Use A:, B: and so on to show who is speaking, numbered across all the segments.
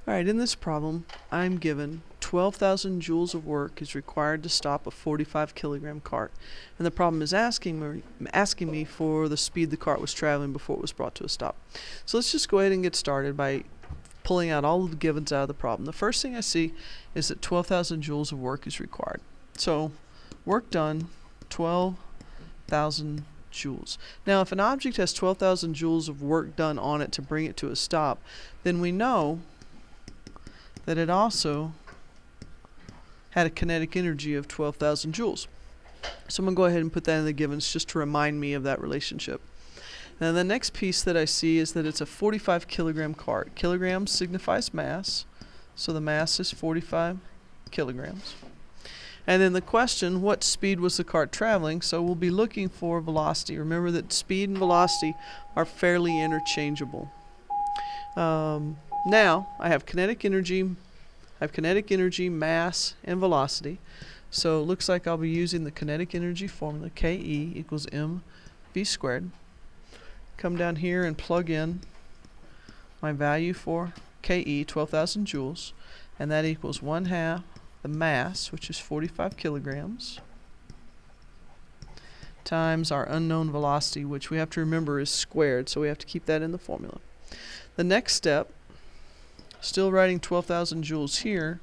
A: Alright, in this problem, I'm given 12,000 joules of work is required to stop a 45 kilogram cart. And the problem is asking me for the speed the cart was traveling before it was brought to a stop. So let's just go ahead and get started by pulling out all of the givens out of the problem. The first thing I see is that 12,000 joules of work is required. So work done, 12,000 joules. Now if an object has 12,000 joules of work done on it to bring it to a stop, then we know that it also had a kinetic energy of 12,000 joules. So I'm going to go ahead and put that in the givens just to remind me of that relationship. Now the next piece that I see is that it's a 45 kilogram cart. Kilograms signifies mass, so the mass is 45 kilograms. And then the question, what speed was the cart traveling? So we'll be looking for velocity. Remember that speed and velocity are fairly interchangeable. Now I have kinetic energy, mass, and velocity. So it looks like I'll be using the kinetic energy formula, Ke equals mv squared. Come down here and plug in my value for Ke, 12,000 joules, and that equals 1/2 the mass, which is 45 kilograms, times our unknown velocity, which we have to remember is squared, so we have to keep that in the formula. The next step, still writing 12,000 joules here,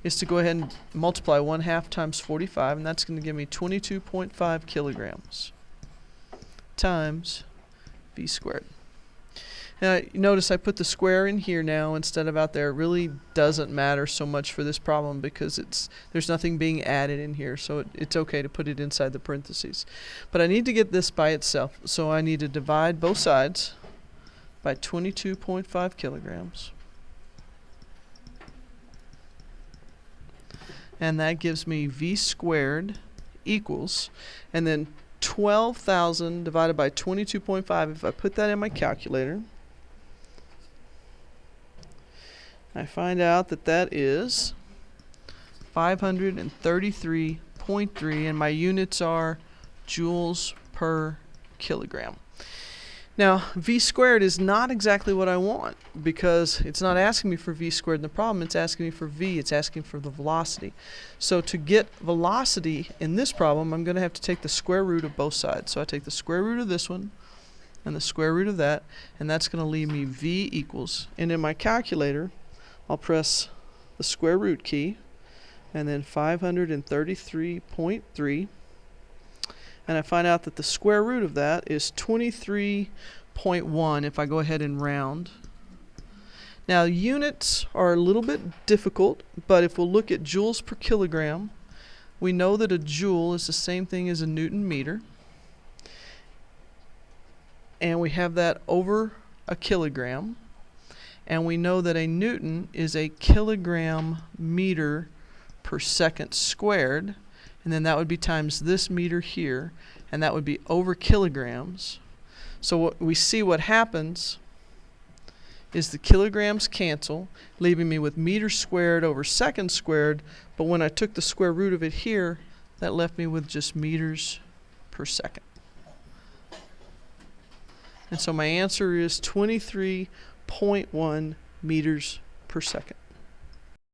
A: is to go ahead and multiply 1/2 times 45, and that's going to give me 22.5 kilograms times v squared. Now you notice I put the square in here now instead of out there. It really doesn't matter so much for this problem because there's nothing being added in here, so it's okay to put it inside the parentheses. But I need to get this by itself, so I need to divide both sides by 22.5 kilograms. And that gives me v squared equals, and then 12,000 divided by 22.5, if I put that in my calculator, I find out that that is 533.3, and my units are joules per kilogram. Now, v squared is not exactly what I want because it's not asking me for v squared in the problem, it's asking me for v, it's asking for the velocity. So to get velocity in this problem, I'm going to have to take the square root of both sides. So I take the square root of this one and the square root of that, and that's going to leave me v equals, and in my calculator, I'll press the square root key, and then 533.3. And I find out that the square root of that is 23.1 if I go ahead and round. Now units are a little bit difficult, but if we'll look at joules per kilogram, we know that a joule is the same thing as a Newton meter. And we have that over a kilogram. And we know that a Newton is a kilogram meter per second squared. And then that would be times this meter here, and that would be over kilograms. So what we see what happens is the kilograms cancel, leaving me with meters squared over seconds squared, but when I took the square root of it here, that left me with just meters per second. And so my answer is 23.1 meters per second.